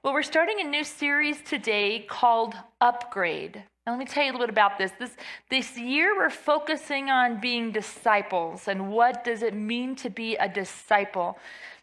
Well, we're starting a new series today called Upgrade. Now, let me tell you a little bit about this. This year, we're focusing on being disciples and what does it mean to be a disciple.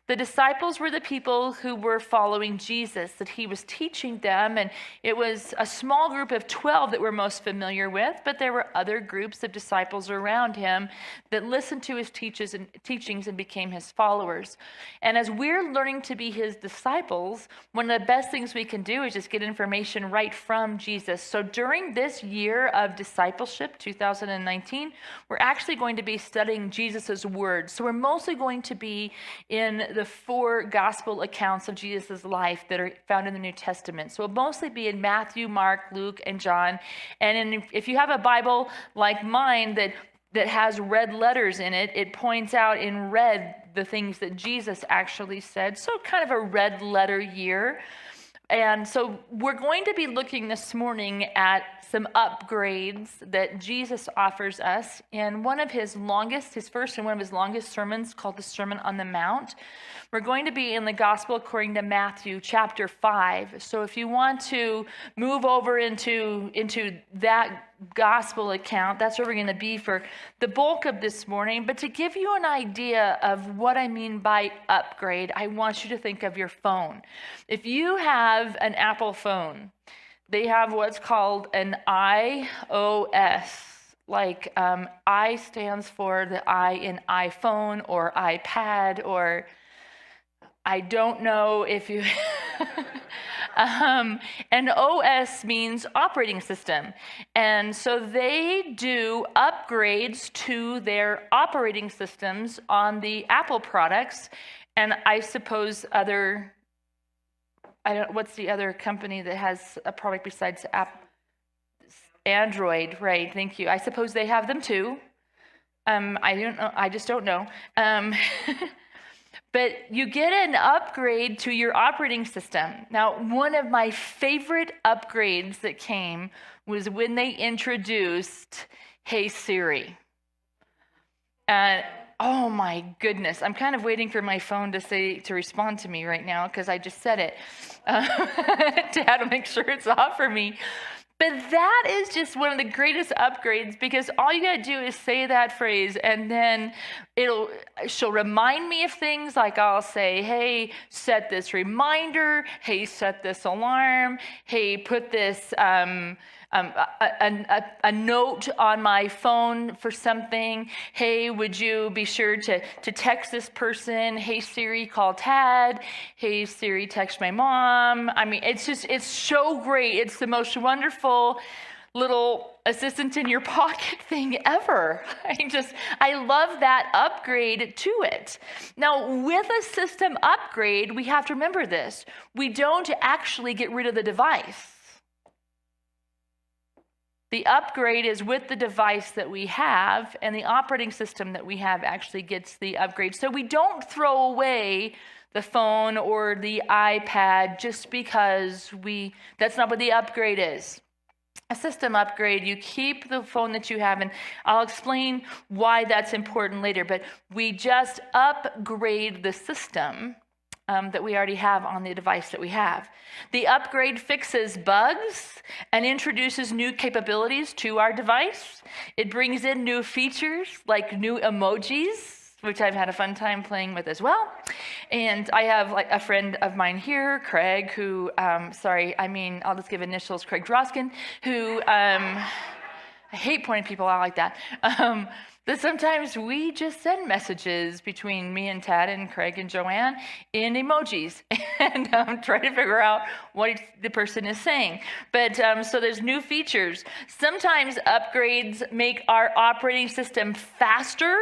The disciples were the people who were following Jesus, that he was teaching them, and it was a small group of 12 that we're most familiar with, but there were other groups of disciples around him that listened to his teachings and became his followers. And as we're learning to be his disciples, one of the best things we can do is just get information right from Jesus. So during this year of discipleship, 2019, we're actually going to be studying Jesus's words. So we're mostly going to be in the 4 gospel accounts of Jesus' life that are found in the New Testament. So it'll mostly be in Matthew, Mark, Luke, and John. And if you have a Bible like mine that has red letters in it, it points out in red the things that Jesus actually said. So kind of a red letter year. And so we're going to be looking this morning at some upgrades that Jesus offers us in his first and one of his longest sermons called the Sermon on the Mount. We're going to be in the Gospel according to Matthew chapter 5. So if you want to move over into that gospel account, that's where we're going to be for the bulk of this morning. But to give you an idea of what I mean by upgrade, I want you to think of your phone. If you have an Apple phone, they have what's called an iOS. Like I stands for the I in iPhone or iPad, or I don't know if you... and OS means operating system. And so they do upgrades to their operating systems on the Apple products. And I suppose what's the other company that has a product besides Android, right? Thank you. I suppose they have them too. I don't know. I just don't know. But you get an upgrade to your operating system. Now, one of my favorite upgrades that came was when they introduced Hey Siri. And oh my goodness, I'm kind of waiting for my phone to respond to me right now because I just said it to have to make sure it's off for me. But that is just one of the greatest upgrades because all you gotta do is say that phrase and then she'll remind me of things like I'll say, hey, set this reminder, hey, set this alarm, hey, put this a note on my phone for something. Hey, would you be sure to text this person? Hey, Siri, call Tad. Hey, Siri, text my mom. I mean, it's so great. It's the most wonderful little assistant in your pocket thing ever. I love that upgrade to it. Now, with a system upgrade, we have to remember this. We don't actually get rid of the device. The upgrade is with the device that we have, and the operating system that we have actually gets the upgrade. So we don't throw away the phone or the iPad just because that's not what the upgrade is. A system upgrade, you keep the phone that you have, and I'll explain why that's important later, but we just upgrade the system that we already have on the device that we have. The upgrade fixes bugs and introduces new capabilities to our device. It brings in new features like new emojis, which I've had a fun time playing with as well. And I have like a friend of mine here, Craig, who, I'll just give initials, Craig Droskin, who, I hate pointing people out like that. That sometimes we just send messages between me and Tad and Craig and Joanne in emojis and try to figure out what the person is saying. But so there's new features. Sometimes upgrades make our operating system faster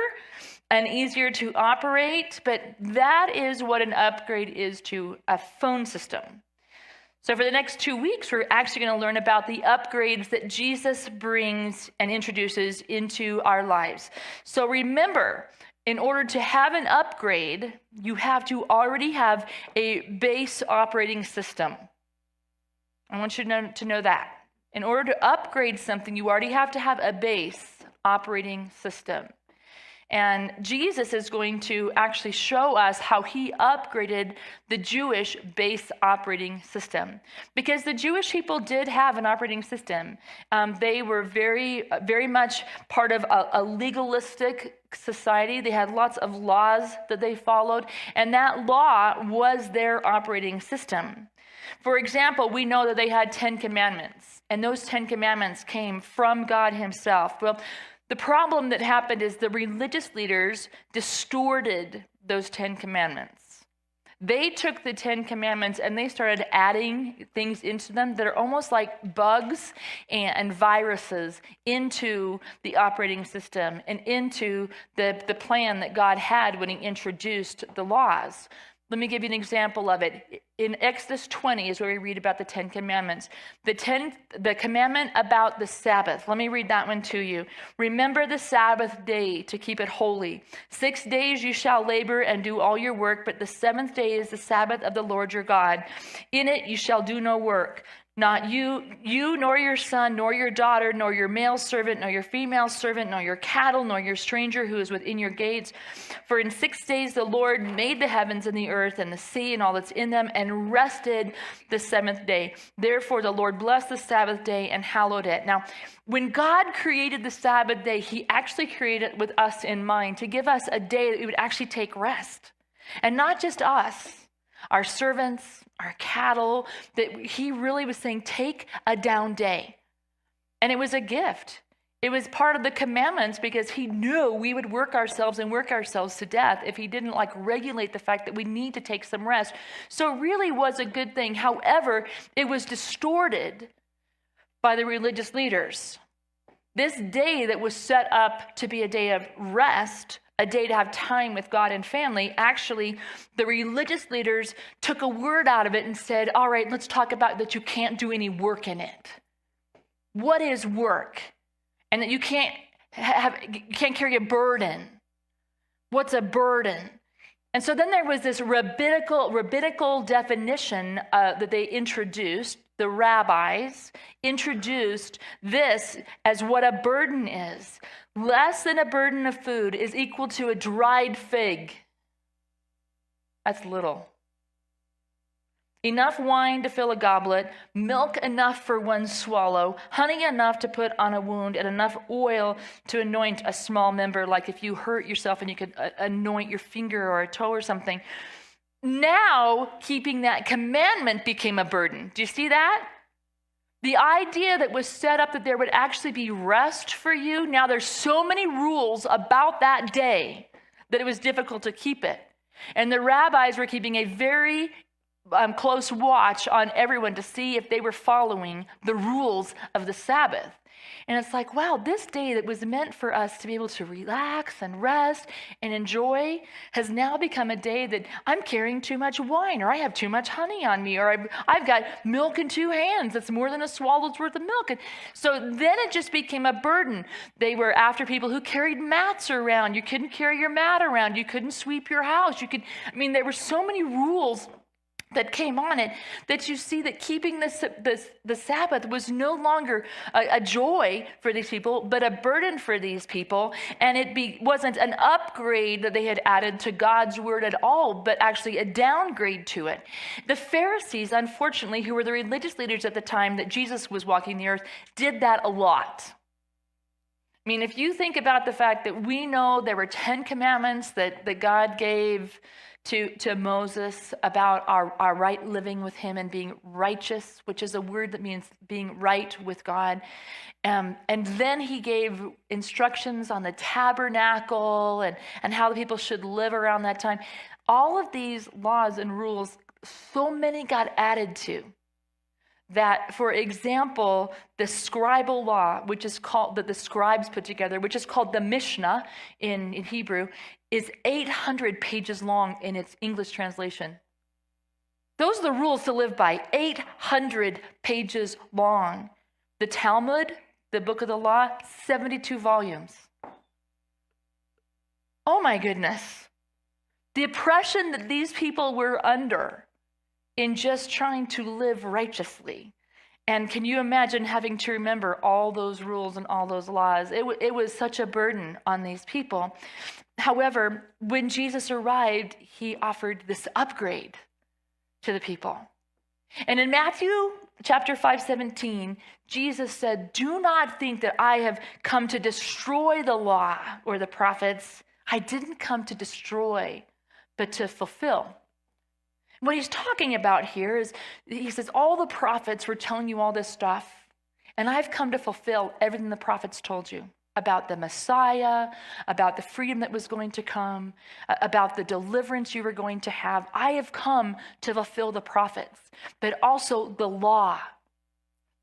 and easier to operate, but that is what an upgrade is to a phone system. So for the next 2 weeks, we're actually going to learn about the upgrades that Jesus brings and introduces into our lives. So remember, in order to have an upgrade, you have to already have a base operating system. I want you to know that. In order to upgrade something, you already have to have a base operating system. And Jesus is going to actually show us how he upgraded the Jewish base operating system. Because the Jewish people did have an operating system. They were very, very much part of a legalistic society. They had lots of laws that they followed, and that law was their operating system. For example, we know that they had 10 commandments, and those 10 commandments came from God himself. Well, the problem that happened is the religious leaders distorted those 10 commandments. They took the 10 commandments and they started adding things into them that are almost like bugs and viruses into the operating system and into the plan that God had when he introduced the laws. Let me give you an example of it. In Exodus 20 is where we read about the 10 commandments. The commandment about the Sabbath. Let me read that one to you. Remember the Sabbath day to keep it holy. 6 days you shall labor and do all your work, but the seventh day is the Sabbath of the Lord your God. In it you shall do no work. Not you nor your son, nor your daughter, nor your male servant, nor your female servant, nor your cattle, nor your stranger who is within your gates. For in 6 days the Lord made the heavens and the earth and the sea and all that's in them, and rested the seventh day. Therefore the Lord blessed the Sabbath day and hallowed it. Now, when God created the Sabbath day, he actually created it with us in mind, to give us a day that we would actually take rest. And not just us, our servants, our cattle, that he really was saying, take a down day. And it was a gift. It was part of the commandments because he knew we would work ourselves to death if he didn't regulate the fact that we need to take some rest. So it really was a good thing. However, it was distorted by the religious leaders. This day that was set up to be a day of rest, a day to have time with God and family, actually, the religious leaders took a word out of it and said, all right, let's talk about that you can't do any work in it. What is work? And that you can't carry a burden. What's a burden? And so then there was this rabbinical definition that they introduced. The rabbis introduced this as what a burden is. Less than a burden of food is equal to a dried fig. That's little. Enough wine to fill a goblet, milk enough for one swallow, honey enough to put on a wound, and enough oil to anoint a small member, like if you hurt yourself and you could anoint your finger or a toe or something. Now, keeping that commandment became a burden. Do you see that? The idea that was set up that there would actually be rest for you, now there's so many rules about that day that it was difficult to keep it. And the rabbis were keeping a very close watch on everyone to see if they were following the rules of the Sabbath. And it's like, wow, this day that was meant for us to be able to relax and rest and enjoy has now become a day that I'm carrying too much wine, or I have too much honey on me, or I've got milk in 2 hands. That's more than a swallow's worth of milk. And so then it just became a burden. They were after people who carried mats around. You couldn't carry your mat around. You couldn't sweep your house. There were so many rules that came on it, that you see that keeping the Sabbath was no longer a joy for these people, but a burden for these people. And it wasn't an upgrade that they had added to God's word at all, but actually a downgrade to it. The Pharisees, unfortunately, who were the religious leaders at the time that Jesus was walking the earth, did that a lot. If you think about the fact that we know there were 10 commandments that God gave to Moses about our right living with him and being righteous, which is a word that means being right with God. And then he gave instructions on the tabernacle and how the people should live around that time. All of these laws and rules, so many got added to. That, for example, the scribal law, which is called, that the scribes put together, which is called the Mishnah in Hebrew, is 800 pages long in its English translation. Those are the rules to live by, 800 pages long. The Talmud, the book of the law, 72 volumes. Oh my goodness. The oppression that these people were under in just trying to live righteously. And can you imagine having to remember all those rules and all those laws? It was such a burden on these people. However, when Jesus arrived, he offered this upgrade to the people. And in Matthew chapter 5:17, Jesus said, "Do not think that I have come to destroy the law or the prophets. I didn't come to destroy, but to fulfill." What he's talking about here is, he says, all the prophets were telling you all this stuff, and I've come to fulfill everything the prophets told you about the Messiah, about the freedom that was going to come, about the deliverance you were going to have. I have come to fulfill the prophets, but also the law.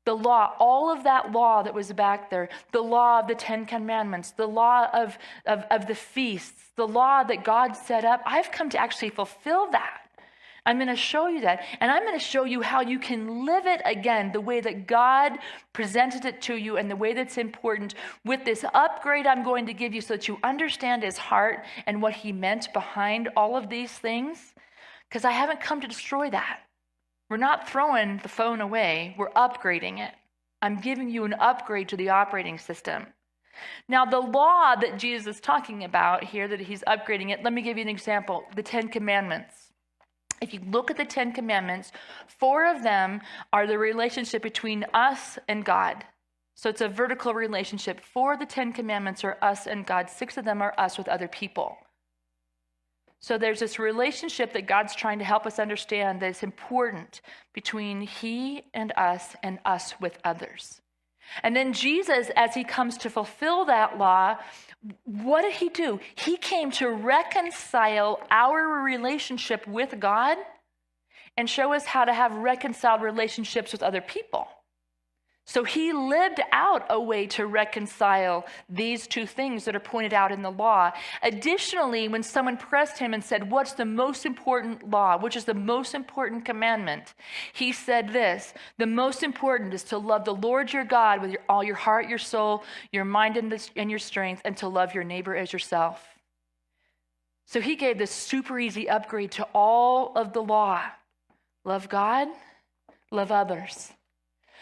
The law, all of that law that was back there, the law of the 10 Commandments, the law of the feasts, the law that God set up, I've come to actually fulfill that. I'm going to show you that, and I'm going to show you how you can live it again the way that God presented it to you and the way that's important with this upgrade I'm going to give you so that you understand his heart and what he meant behind all of these things, because I haven't come to destroy that. We're not throwing the phone away. We're upgrading it. I'm giving you an upgrade to the operating system. Now, the law that Jesus is talking about here, that he's upgrading it, let me give you an example. The 10 Commandments. If you look at the 10 Commandments, 4 of them are the relationship between us and God. So it's a vertical relationship. 4 of the 10 Commandments are us and God. 6 of them are us with other people. So there's this relationship that God's trying to help us understand that is important between he and us with others. And then Jesus, as he comes to fulfill that law, what did he do? He came to reconcile our relationship with God and show us how to have reconciled relationships with other people. So he lived out a way to reconcile these two things that are pointed out in the law. Additionally, when someone pressed him and said, "What's the most important law? Which is the most important commandment?" He said this: the most important is to love the Lord your God with all your heart, your soul, your mind, and your strength, and to love your neighbor as yourself. So he gave this super easy upgrade to all of the law. Love God, love others.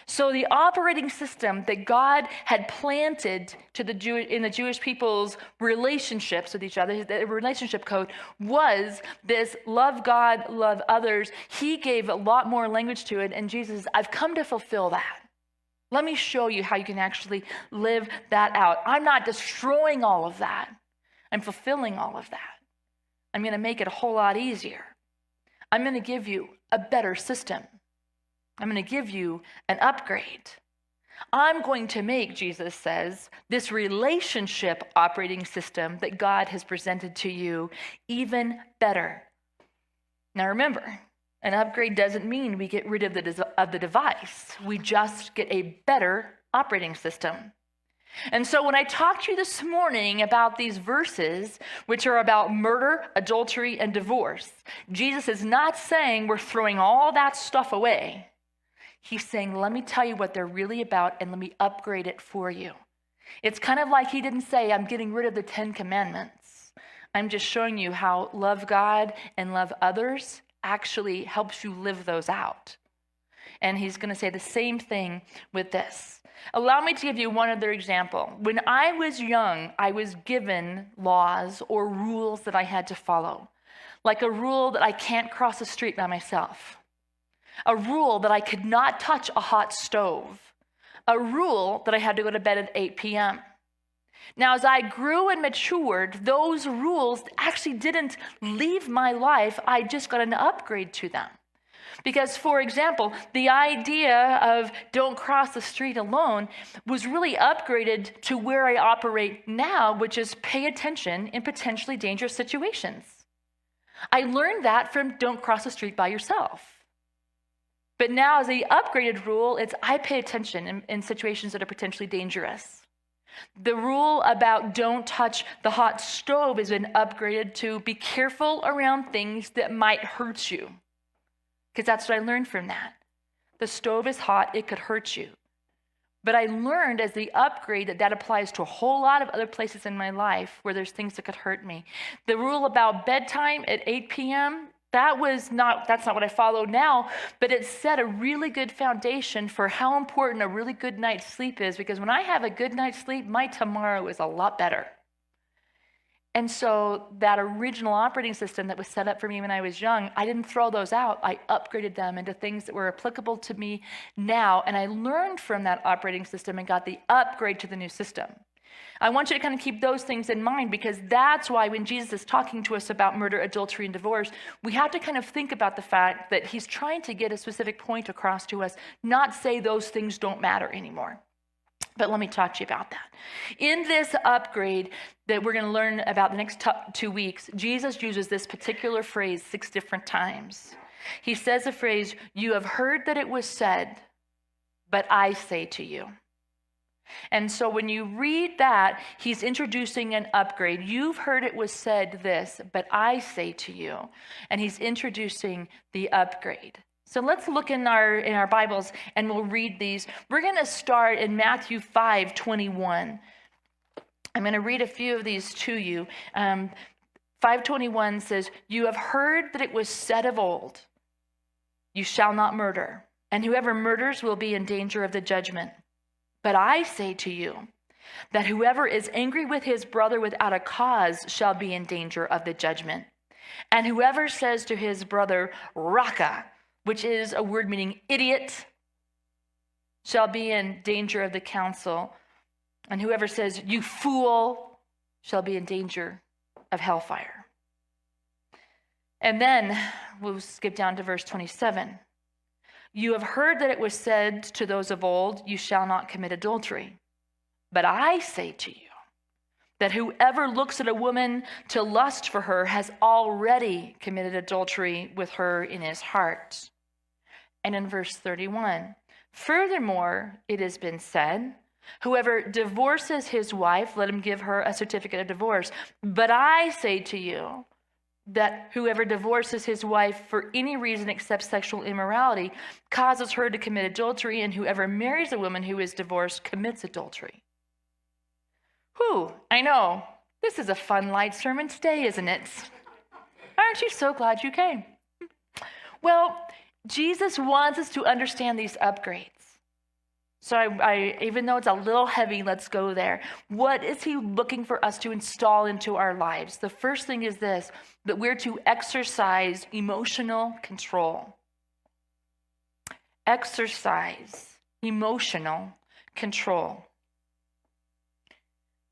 So the operating system that God had planted to in the Jewish people's relationships with each other, the relationship code, was this love God, love others. He gave a lot more language to it, and Jesus says, I've come to fulfill that. Let me show you how you can actually live that out. I'm not destroying all of that. I'm fulfilling all of that. I'm going to make it a whole lot easier. I'm going to give you a better system. I'm going to give you an upgrade. I'm going to make, Jesus says, this relationship operating system that God has presented to you even better. Now remember, an upgrade doesn't mean we get rid of the device. We just get a better operating system. And so when I talked to you this morning about these verses, which are about murder, adultery, and divorce, Jesus is not saying we're throwing all that stuff away. He's saying, let me tell you what they're really about, and let me upgrade it for you. It's kind of like he didn't say, I'm getting rid of the 10 Commandments. I'm just showing you how love God and love others actually helps you live those out. And he's going to say the same thing with this. Allow me to give you one other example. When I was young, I was given laws or rules that I had to follow, like a rule that I can't cross the street by myself. A rule that I could not touch a hot stove. A rule that I had to go to bed at 8 p.m. Now, as I grew and matured, those rules actually didn't leave my life. I just got an upgrade to them. Because, for example, the idea of don't cross the street alone was really upgraded to where I operate now, which is pay attention in potentially dangerous situations. I learned that from don't cross the street by yourself. But now as the upgraded rule, it's I pay attention in situations that are potentially dangerous. The rule about don't touch the hot stove has been upgraded to be careful around things that might hurt you. Because that's what I learned from that. The stove is hot, it could hurt you. But I learned as the upgrade that applies to a whole lot of other places in my life where there's things that could hurt me. The rule about bedtime at 8 p.m., That's not what I follow now, but it set a really good foundation for how important a really good night's sleep is, because when I have a good night's sleep, my tomorrow is a lot better. And so that original operating system that was set up for me when I was young, I didn't throw those out. I upgraded them into things that were applicable to me now. And I learned from that operating system and got the upgrade to the new system. I want you to kind of keep those things in mind, because that's why when Jesus is talking to us about murder, adultery, and divorce, we have to kind of think about the fact that he's trying to get a specific point across to us, not say those things don't matter anymore. But let me talk to you about that. In this upgrade that we're going to learn about the next 2 weeks, Jesus uses this particular phrase 6 different times. He says the phrase, "You have heard that it was said, but I say to you." And so when you read that, he's introducing an upgrade. You've heard it was said this, but I say to you. And he's introducing the upgrade. So let's look in our Bibles and we'll read these. We're going to start in Matthew 5:21. I'm going to read a few of these to you. 5:21 says, "You have heard that it was said of old, you shall not murder, and whoever murders will be in danger of the judgment. But I say to you that whoever is angry with his brother without a cause shall be in danger of the judgment. And whoever says to his brother, Raka," which is a word meaning idiot, "shall be in danger of the council. And whoever says, you fool, shall be in danger of hellfire." And then we'll skip down to verse 27. "You have heard that it was said to those of old, you shall not commit adultery. But I say to you that whoever looks at a woman to lust for her has already committed adultery with her in his heart." And in verse 31, "Furthermore, it has been said, whoever divorces his wife, let him give her a certificate of divorce. But I say to you that whoever divorces his wife for any reason except sexual immorality causes her to commit adultery, and whoever marries a woman who is divorced commits adultery." Whew, I know. This is a fun light sermon today, isn't it? Aren't you so glad you came? Well, Jesus wants us to understand these upgrades. So I even though it's a little heavy, let's go there. What is he looking for us to install into our lives? The first thing is this, that we're to exercise emotional control. Exercise emotional control.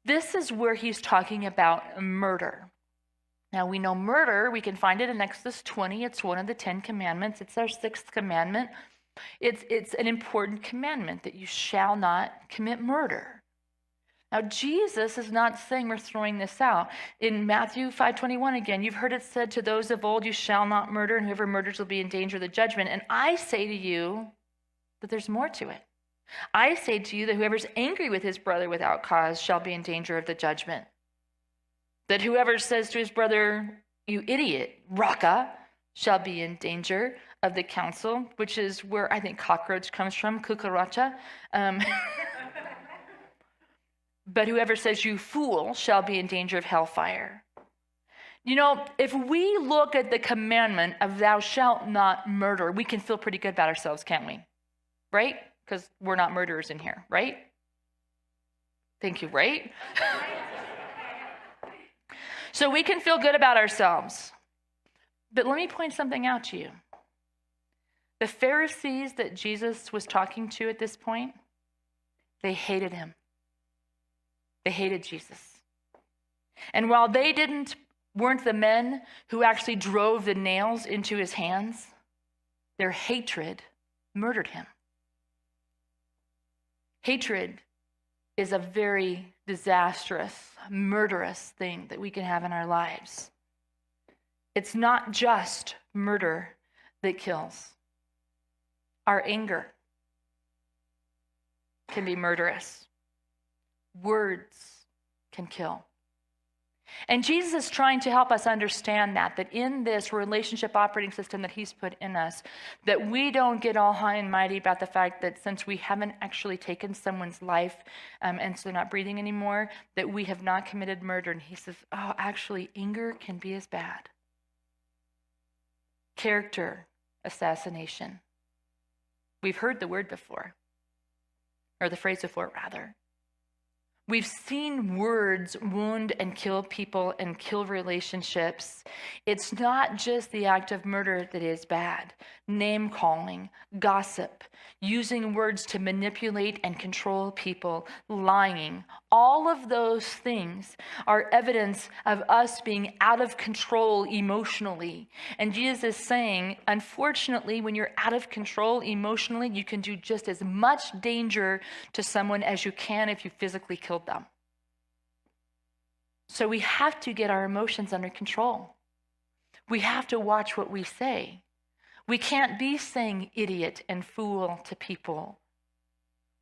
This is where he's talking about murder. Now we know murder, we can find it in Exodus 20. It's one of the 10 commandments. It's our 6th commandment. It's an important commandment that you shall not commit murder. Now Jesus is not saying we're throwing this out. In Matthew 5:21 again, "You've heard it said to those of old, you shall not murder, and whoever murders will be in danger of the judgment. And I say to you that there's more to it. I say to you that whoever's angry with his brother without cause shall be in danger of the judgment. That whoever says to his brother, you idiot, Raka, shall be in danger of the council," which is where I think cockroach comes from, cucaracha. "But whoever says, you fool, shall be in danger of hellfire." You know, if we look at the commandment of thou shalt not murder, we can feel pretty good about ourselves, can't we? Right? Because we're not murderers in here, right? Thank you, right? So we can feel good about ourselves. But let me point something out to you. The Pharisees that Jesus was talking to at this point, they hated him. They hated Jesus. And while they weren't the men who actually drove the nails into his hands, their hatred murdered him. Hatred is a very disastrous, murderous thing that we can have in our lives. It's not just murder that kills. Our anger can be murderous. Words can kill. And Jesus is trying to help us understand that in this relationship operating system that he's put in us, that we don't get all high and mighty about the fact that since we haven't actually taken someone's life and so they're not breathing anymore, that we have not committed murder. And he says, oh, actually, anger can be as bad. character assassination. We've heard the word before, or the phrase before, rather. We've seen words wound and kill people and kill relationships. It's not just the act of murder that is bad. Name calling, gossip, using words to manipulate and control people, lying, all of those things are evidence of us being out of control emotionally. And Jesus is saying, unfortunately, when you're out of control emotionally, you can do just as much danger to someone as you can if you physically killed them. So we have to get our emotions under control. We have to watch what we say. We can't be saying idiot and fool to people.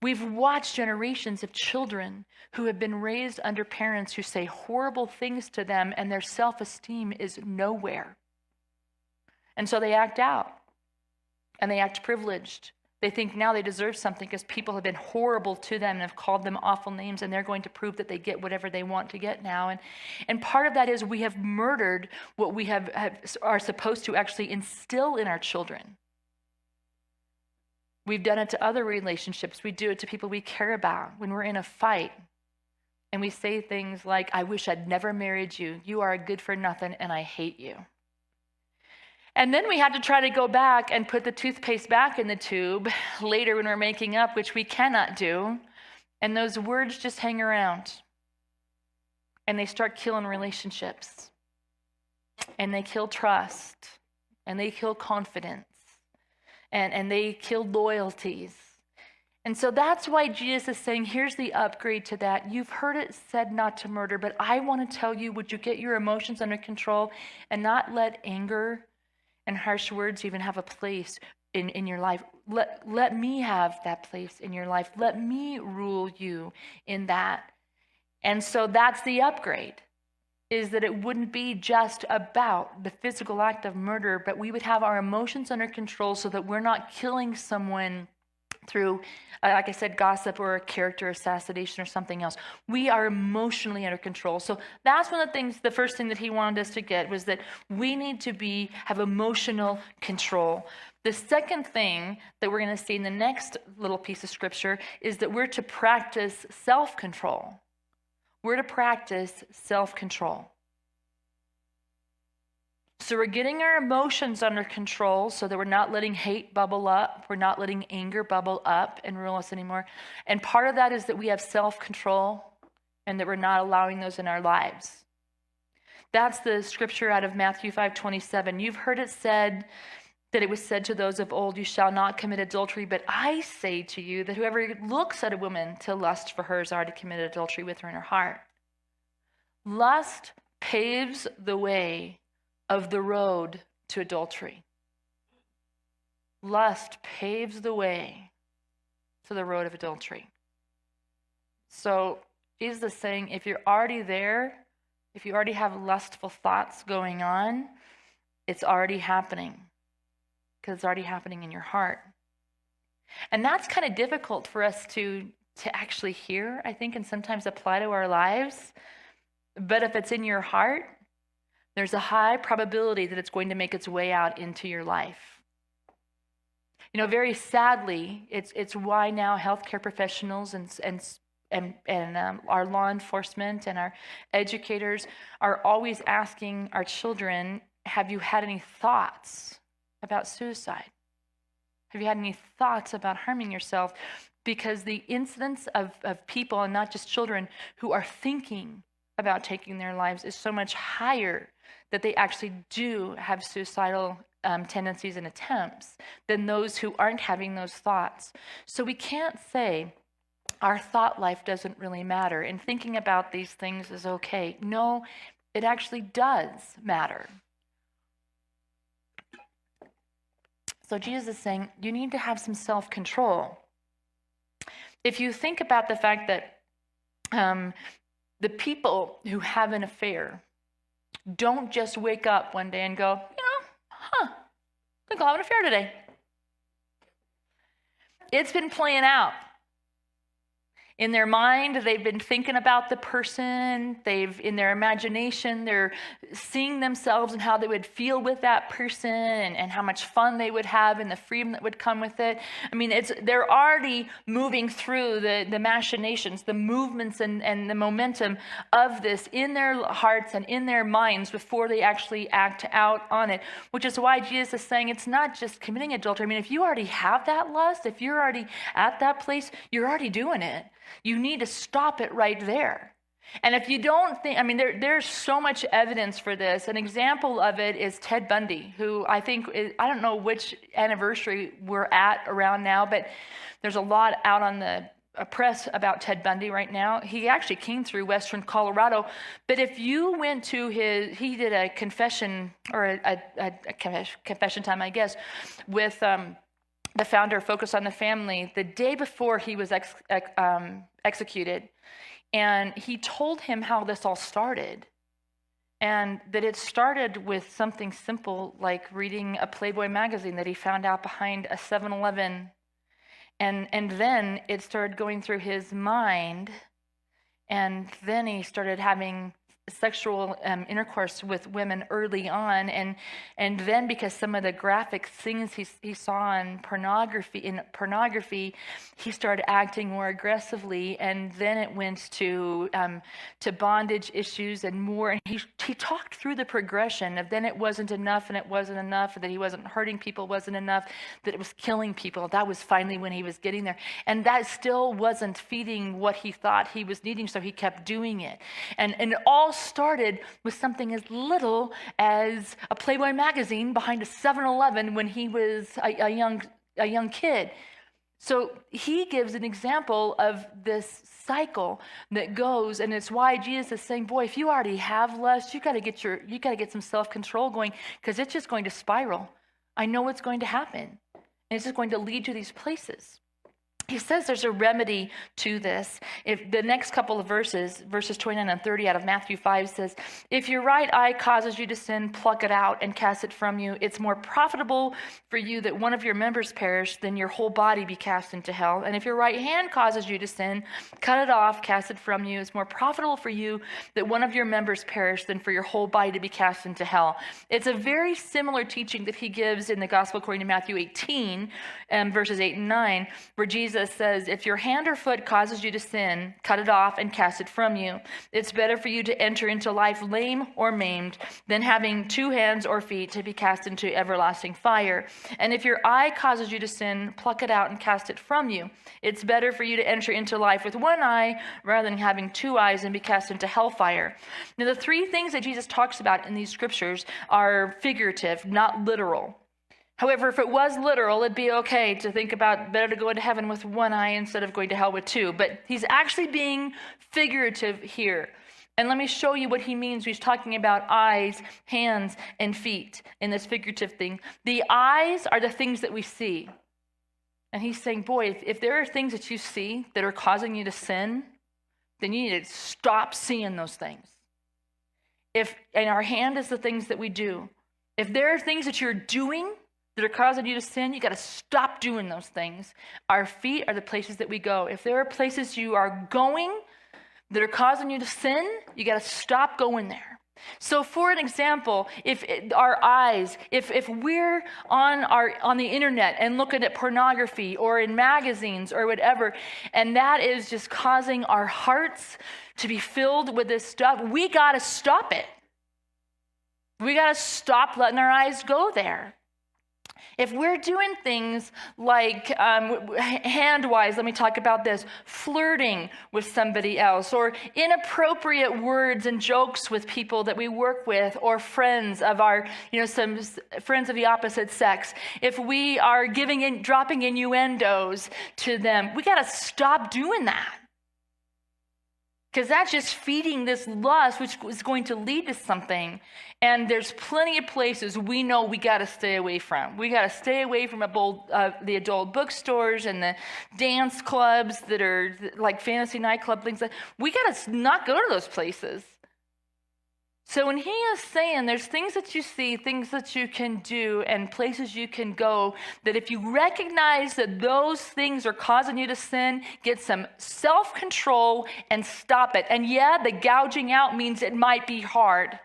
We've watched generations of children who have been raised under parents who say horrible things to them, and their self-esteem is nowhere. And so they act out, and they act privileged. They think now they deserve something because people have been horrible to them and have called them awful names, and they're going to prove that they get whatever they want to get now. And part of that is we have murdered what we are supposed to actually instill in our children. We've done it to other relationships. We do it to people we care about. When we're in a fight and we say things like, I wish I'd never married you. You are a good for nothing and I hate you. And then we had to try to go back and put the toothpaste back in the tube later when we're making up, which we cannot do. And those words just hang around. And they start killing relationships. And they kill trust. And they kill confidence. And they kill loyalties. And so that's why Jesus is saying, here's the upgrade to that. You've heard it said not to murder, but I want to tell you, would you get your emotions under control and not let anger and harsh words even have a place in your life? Let me have that place in your life. Let me rule you in that. And so that's the upgrade, is that it wouldn't be just about the physical act of murder, but we would have our emotions under control so that we're not killing someone through, like I said, gossip or a character assassination or something else. We are emotionally under control. So that's one of the things, the first thing that he wanted us to get was that we need to have emotional control. The second thing that we're going to see in the next little piece of scripture is that we're to practice self-control. We're to practice self-control. So we're getting our emotions under control so that we're not letting hate bubble up. We're not letting anger bubble up and rule us anymore. And part of that is that we have self-control and that we're not allowing those in our lives. That's the scripture out of Matthew 5:27. You've heard it said that it was said to those of old, you shall not commit adultery. But I say to you that whoever looks at a woman to lust for her has already committed adultery with her in her heart. Lust paves the way of the road to adultery. Lust paves the way to the road of adultery. So Jesus is saying, if you're already there, if you already have lustful thoughts going on, it's already happening. Because it's already happening in your heart. And that's kind of difficult for us to actually hear, I think, and sometimes apply to our lives. But if it's in your heart, there's a high probability that it's going to make its way out into your life. You know, very sadly, it's why now healthcare professionals and our law enforcement and our educators are always asking our children, have you had any thoughts about suicide? Have you had any thoughts about harming yourself? Because the incidence of people, and not just children, who are thinking about taking their lives is so much higher that they actually do have suicidal tendencies and attempts than those who aren't having those thoughts. So we can't say our thought life doesn't really matter and thinking about these things is okay. No, it actually does matter. So Jesus is saying you need to have some self-control. If you think about the fact that the people who have an affair don't just wake up one day and go, I think I'll have an affair today. It's been playing out. In their mind, they've been thinking about the person. In their imagination, they're seeing themselves and how they would feel with that person and how much fun they would have and the freedom that would come with it. I mean, they're already moving through the machinations, the movements and the momentum of this in their hearts and in their minds before they actually act out on it, which is why Jesus is saying it's not just committing adultery. I mean, if you already have that lust, if you're already at that place, you're already doing it. You need to stop it right there. And if you don't think, I mean, there's so much evidence for this. An example of it is Ted Bundy, who I don't know which anniversary we're at around now, but there's a lot out on the press about Ted Bundy right now. He actually came through Western Colorado. But if you went to he did a confession, or a confession time, I guess, with the founder of Focus on the Family, the day before he was executed. And he told him how this all started. And that it started with something simple like reading a Playboy magazine that he found out behind a 7-Eleven. And then it started going through his mind. And then he started having sexual intercourse with women early on, and then because some of the graphic things he saw in pornography, he started acting more aggressively, and then it went to bondage issues and more. And he talked through the progression of then it wasn't enough, and it wasn't enough, that he wasn't hurting people, wasn't enough, that it was killing people. That was finally when he was getting there, and that still wasn't feeding what he thought he was needing, so he kept doing it, and it all started with something as little as a Playboy magazine behind a 7-Eleven when he was a young kid. So he gives an example of this cycle that goes, and it's why Jesus is saying, boy, if you already have lust, you got to get some self-control going, because it's just going to spiral. I know what's going to happen, and it's just going to lead to these places. He says there's a remedy to this. If the next couple of verses 29 and 30 out of Matthew 5 says, if your right eye causes you to sin, pluck it out and cast it from you. It's more profitable for you that one of your members perish than your whole body be cast into hell. And if your right hand causes you to sin, cut it off, cast it from you. It's more profitable for you that one of your members perish than for your whole body to be cast into hell. It's a very similar teaching that he gives in the Gospel according to Matthew 18, verses 8 and 9, where Jesus says, if your hand or foot causes you to sin, cut it off and cast it from you. It's better for you to enter into life lame or maimed than having 2 hands or feet to be cast into everlasting fire. And if your eye causes you to sin, pluck it out and cast it from you. It's better for you to enter into life with 1 eye rather than having 2 eyes and be cast into hellfire. Now, the 3 things that Jesus talks about in these scriptures are figurative, not literal. However, if it was literal, it'd be okay to think about better to go into heaven with 1 eye instead of going to hell with 2. But he's actually being figurative here. And let me show you what he means. He's talking about eyes, hands, and feet in this figurative thing. The eyes are the things that we see. And he's saying, boy, if there are things that you see that are causing you to sin, then you need to stop seeing those things. And our hand is the things that we do. If there are things that you're doing that are causing you to sin, you got to stop doing those things. Our feet are the places that we go. If there are places you are going that are causing you to sin, you got to stop going there. So for an example, if our eyes, if we're on the internet and looking at pornography or in magazines or whatever, and that is just causing our hearts to be filled with this stuff, we got to stop it. We got to stop letting our eyes go there. If we're doing things like, hand-wise, let me talk about this, flirting with somebody else, or inappropriate words and jokes with people that we work with, or friends of our, some friends of the opposite sex, if we are dropping innuendos to them, we got to stop doing that. Because that's just feeding this lust, which is going to lead to something. And there's plenty of places we know we got to stay away from. We got to stay away from the adult bookstores and the dance clubs that are like fantasy nightclub things. We got to not go to those places. So when he is saying there's things that you see, things that you can do, and places you can go, that if you recognize that those things are causing you to sin, get some self-control and stop it. And yeah, the gouging out means it might be hard.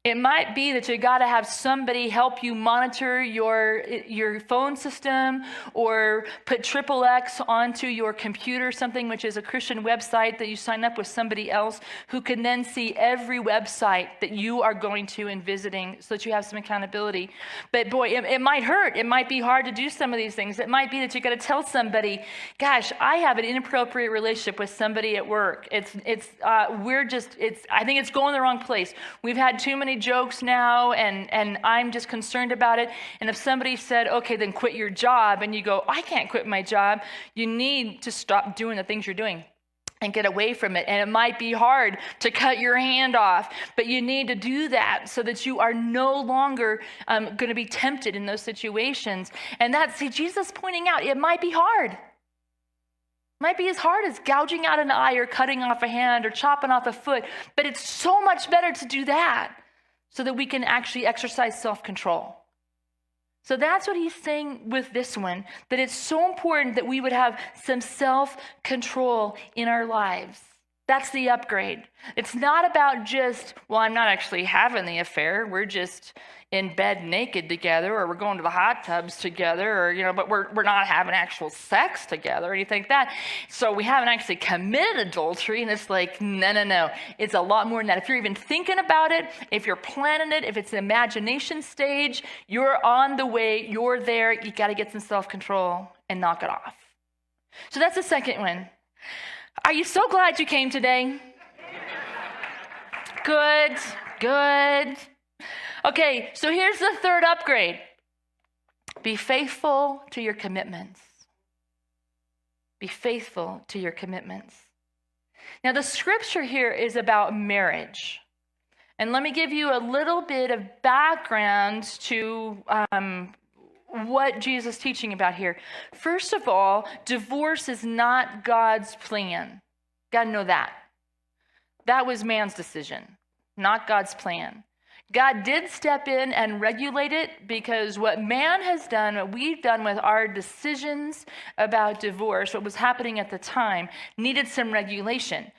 It might be that you got to have somebody help you monitor your phone system, or put XXX onto your computer, something which is a Christian website that you sign up with somebody else who can then see every website that you are going to and visiting, so that you have some accountability. But boy, it might hurt. It might be hard to do some of these things. It might be that you got to tell somebody, gosh, I have an inappropriate relationship with somebody at work. I think it's going the wrong place. We've had too many jokes now, and I'm just concerned about it. And if somebody said, okay, then quit your job, and you go, I can't quit my job, you need to stop doing the things you're doing and get away from it. And it might be hard to cut your hand off, but you need to do that so that you are no longer going to be tempted in those situations. And Jesus pointing out, it might be hard. Might be as hard as gouging out an eye or cutting off a hand or chopping off a foot, but it's so much better to do that so that we can actually exercise self-control. So that's what he's saying with this one, that it's so important that we would have some self-control in our lives. That's the upgrade. It's not about just, well, I'm not actually having the affair. We're just in bed naked together, or we're going to the hot tubs together, or, but we're not having actual sex together or anything like that. So we haven't actually committed adultery. And it's like, no. It's a lot more than that. If you're even thinking about it, if you're planning it, if it's an imagination stage, you're on the way, you're there. You got to get some self-control and knock it off. So that's the second one. Are you so glad you came today? Good. Okay, so here's the third upgrade. Be faithful to your commitments. Be faithful to your commitments. Now, the scripture here is about marriage. And let me give you a little bit of background to what Jesus is teaching about here. First of all, divorce is not God's plan. Got to know that. That was man's decision, not God's plan. God did step in and regulate it, because what man has done, what we've done with our decisions about divorce, what was happening at the time, needed some regulation.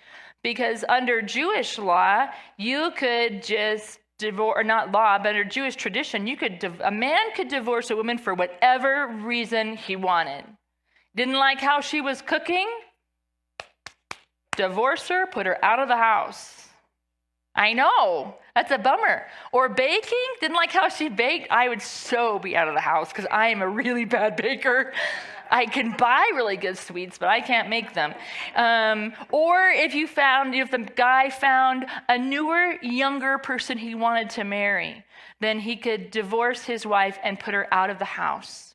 Because under Jewish law, you could just divorce, or not law, but under Jewish tradition, a man could divorce a woman for whatever reason he wanted. Didn't like how she was cooking? Divorce her, put her out of the house. I know, that's a bummer. Or baking, didn't like how she baked? I would so be out of the house, because I am a really bad baker. I can buy really good sweets, but I can't make them. Or if the guy found a newer, younger person he wanted to marry, then he could divorce his wife and put her out of the house.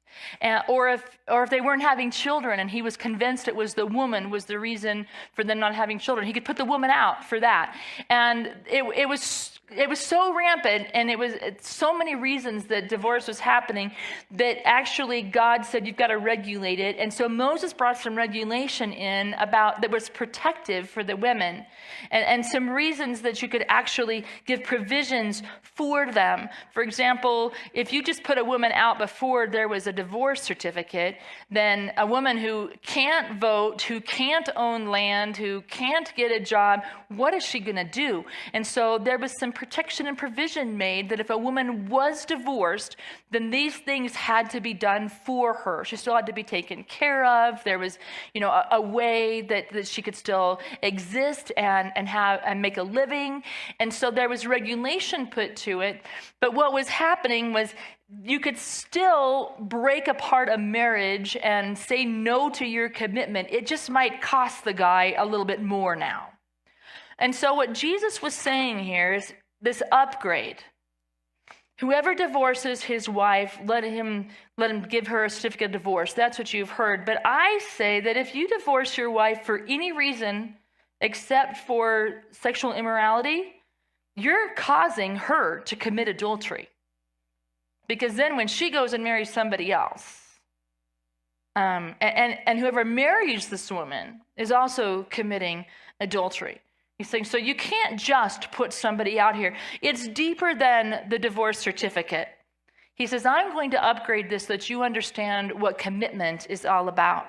Or if they weren't having children and he was convinced it was the woman was the reason for them not having children, he could put the woman out for that. And it was so rampant, and it's so many reasons that divorce was happening, that actually God said you've got to regulate it. And so Moses brought some regulation in that was protective for the women, and some reasons that you could actually give provisions for them. For example, if you just put a woman out before there was a divorce certificate, then a woman who can't vote, who can't own land, who can't get a job, what is she going to do? And so there was some protection and provision made that if a woman was divorced, then these things had to be done for her. She still had to be taken care of. There was, a way that she could still exist and make a living. And so there was regulation put to it. But what was happening was, you could still break apart a marriage and say no to your commitment. It just might cost the guy a little bit more now. And so what Jesus was saying here is this upgrade. Whoever divorces his wife, let him give her a certificate of divorce. That's what you've heard. But I say that if you divorce your wife for any reason except for sexual immorality, you're causing her to commit adultery. Because then when she goes and marries somebody else, and whoever marries this woman is also committing adultery. He's saying, so you can't just put somebody out here. It's deeper than the divorce certificate. He says, I'm going to upgrade this so that you understand what commitment is all about.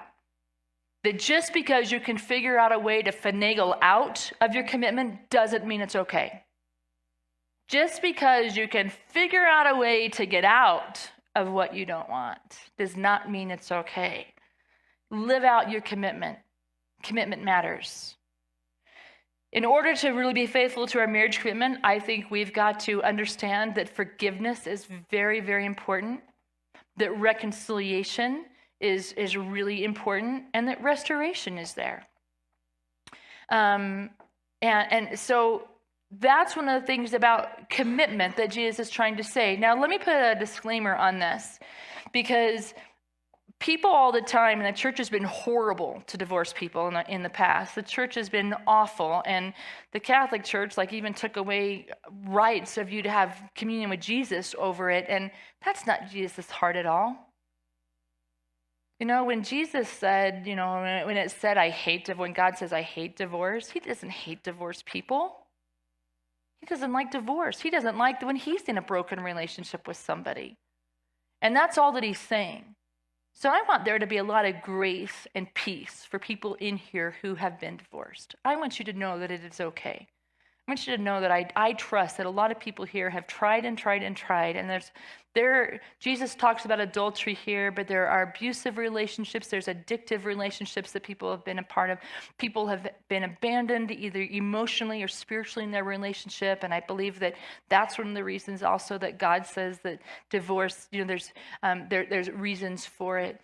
That just because you can figure out a way to finagle out of your commitment doesn't mean it's okay. Just because you can figure out a way to get out of what you don't want does not mean it's okay. Live out your commitment. Commitment matters. In order to really be faithful to our marriage commitment, I think we've got to understand that forgiveness is very, very important, that reconciliation is really important, and that restoration is there. And so that's one of the things about commitment that Jesus is trying to say. Now, let me put a disclaimer on this, because people all the time, and the church has been horrible to divorce people in the past. The church has been awful, and the Catholic Church even took away rights of you to have communion with Jesus over it, and that's not Jesus' heart at all. When Jesus said, when it said, when God says, I hate divorce, he doesn't hate divorced people. He doesn't like divorce. He doesn't like when he's in a broken relationship with somebody. And that's all that he's saying. So I want there to be a lot of grace and peace for people in here who have been divorced. I want you to know that it is okay. I want you to know that I trust that a lot of people here have tried and tried and tried, and Jesus talks about adultery here, but there are abusive relationships, there's addictive relationships that people have been a part of. People have been abandoned either emotionally or spiritually in their relationship, and I believe that that's one of the reasons also that God says that divorce, there's reasons for it.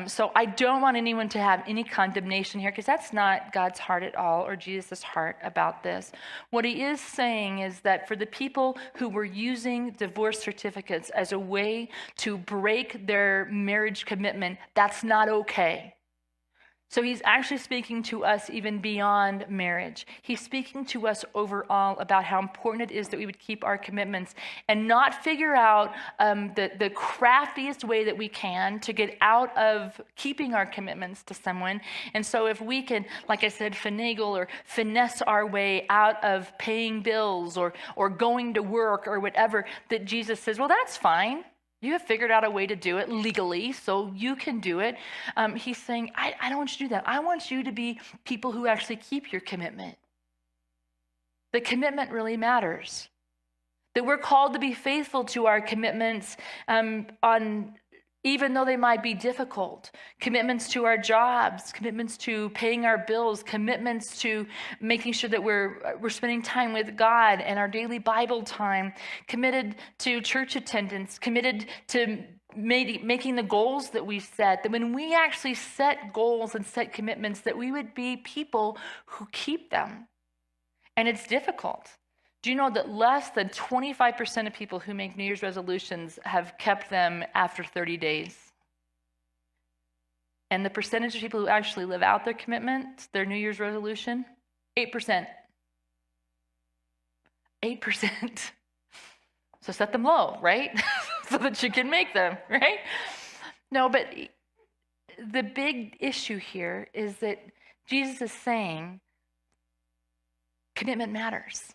So I don't want anyone to have any condemnation here, because that's not God's heart at all, or Jesus' heart about this. What he is saying is that for the people who were using divorce certificates as a way to break their marriage commitment, that's not okay. So he's actually speaking to us even beyond marriage. He's speaking to us overall about how important it is that we would keep our commitments and not figure out the craftiest way that we can to get out of keeping our commitments to someone. And so if we can, like I said, finagle or finesse our way out of paying bills or going to work or whatever, that Jesus says, well, that's fine. You have figured out a way to do it legally, so you can do it. He's saying, I don't want you to do that. I want you to be people who actually keep your commitment. The commitment really matters. That we're called to be faithful to our commitments even though they might be difficult. Commitments to our jobs, commitments to paying our bills, commitments to making sure that we're spending time with God and our daily Bible time, committed to church attendance, committed to making the goals that we set, that when we actually set goals and set commitments, that we would be people who keep them. And it's difficult. Do you know that less than 25% of people who make New Year's resolutions have kept them after 30 days? And the percentage of people who actually live out their commitment, their New Year's resolution, 8%. 8%. So set them low, right? So that you can make them, right? No, but the big issue here is that Jesus is saying commitment matters.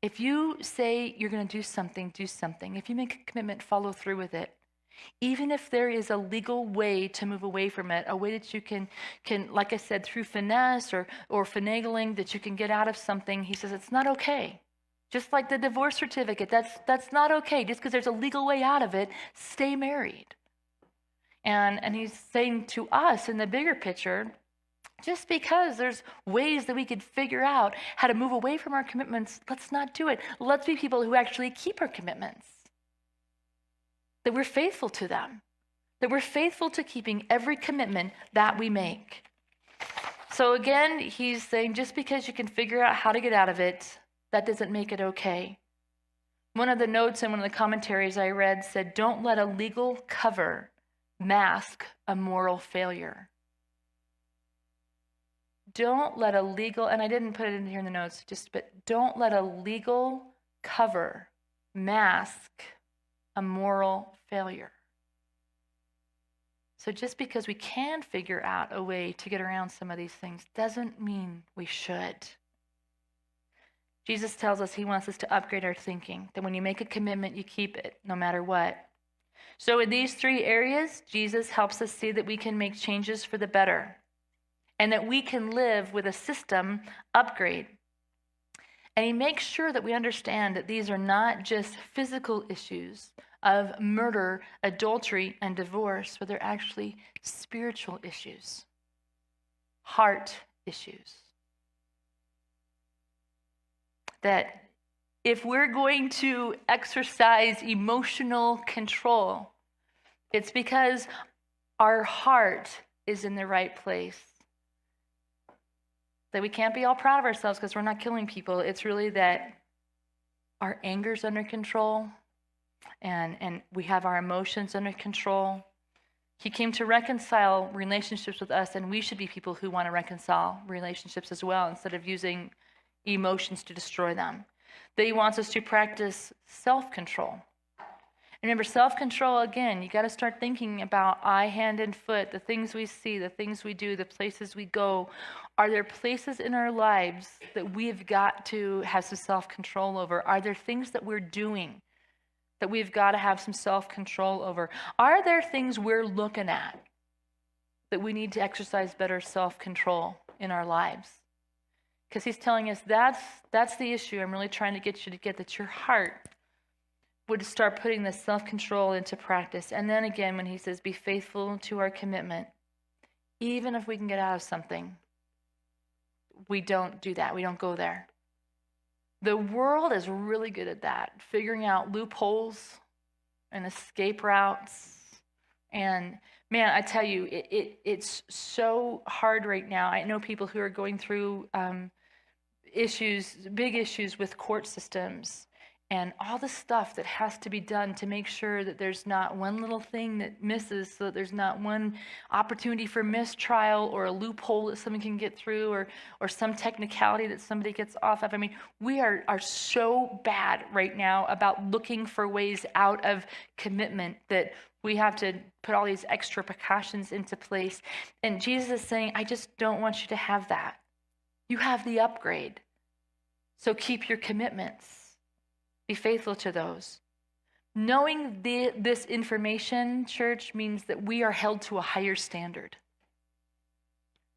If you say you're going to do something, do something. If you make a commitment, follow through with it. Even if there is a legal way to move away from it, a way that you can like I said, through finesse or finagling, that you can get out of something, he says it's not okay. Just like the divorce certificate, that's not okay. Just because there's a legal way out of it, stay married. And he's saying to us in the bigger picture, just because there's ways that we could figure out how to move away from our commitments, let's not do it. Let's be people who actually keep our commitments. That we're faithful to them. That we're faithful to keeping every commitment that we make. So again, he's saying just because you can figure out how to get out of it, that doesn't make it okay. One of the notes in one of the commentaries I read said, don't let a legal cover mask a moral failure. Don't let a legal, and I didn't put it in here in the notes, but don't let a legal cover mask a moral failure. So just because we can figure out a way to get around some of these things doesn't mean we should. Jesus tells us he wants us to upgrade our thinking, that when you make a commitment, you keep it no matter what. So in these 3 areas, Jesus helps us see that we can make changes for the better and that we can live with a system upgrade. And he makes sure that we understand that these are not just physical issues of murder, adultery, and divorce, but they're actually spiritual issues, heart issues. That if we're going to exercise emotional control, it's because our heart is in the right place. That we can't be all proud of ourselves because we're not killing people. It's really that our anger's under control and we have our emotions under control. He came to reconcile relationships with us, and we should be people who want to reconcile relationships as well instead of using emotions to destroy them. That he wants us to practice self-control. Remember, self-control, again, you got to start thinking about eye, hand, and foot, the things we see, the things we do, the places we go. Are there places in our lives that we've got to have some self-control over? Are there things that we're doing that we've got to have some self-control over? Are there things we're looking at that we need to exercise better self-control in our lives? Because he's telling us that's the issue. I'm really trying to get you to get that your heart would start putting this self-control into practice. And then again, when he says, be faithful to our commitment, even if we can get out of something, we don't do that. We don't go there. The world is really good at that, figuring out loopholes and escape routes. And man, I tell you, it's so hard right now. I know people who are going through big issues with court systems and all the stuff that has to be done to make sure that there's not one little thing that misses, so that there's not one opportunity for mistrial or a loophole that someone can get through or some technicality that somebody gets off of. I mean, we are so bad right now about looking for ways out of commitment that we have to put all these extra precautions into place. And Jesus is saying, I just don't want you to have that. You have the upgrade. So keep your commitments. Be faithful to those. Knowing this information, church, means that we are held to a higher standard.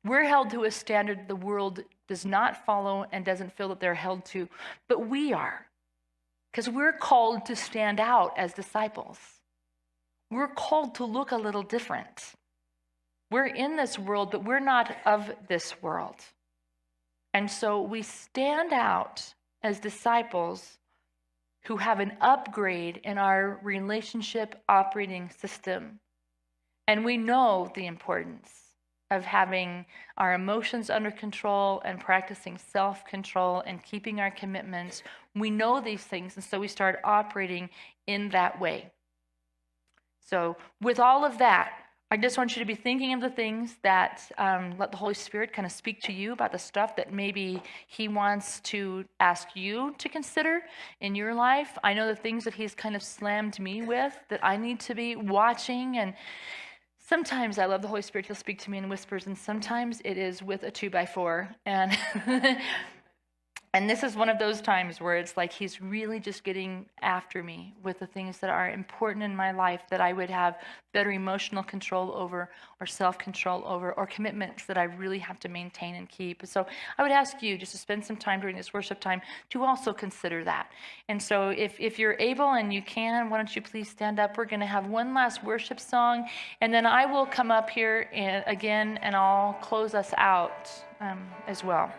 We're held to a standard the world does not follow and doesn't feel that they're held to, but we are. Because we're called to stand out as disciples. We're called to look a little different. We're in this world, but we're not of this world. And so we stand out as disciples who have an upgrade in our relationship operating system. And we know the importance of having our emotions under control and practicing self-control and keeping our commitments. We know these things, and so we start operating in that way. So with all of that, I just want you to be thinking of the things that let the Holy Spirit kind of speak to you about the stuff that maybe he wants to ask you to consider in your life. I know the things that he's kind of slammed me with that I need to be watching. And sometimes I love the Holy Spirit. He'll speak to me in whispers, and sometimes it is with a 2x4. And and this is one of those times where it's like he's really just getting after me with the things that are important in my life that I would have better emotional control over or self-control over or commitments that I really have to maintain and keep. So I would ask you just to spend some time during this worship time to also consider that. And so if you're able and you can, why don't you please stand up? We're going to have one last worship song, and then I will come up here again and I'll close us out as well.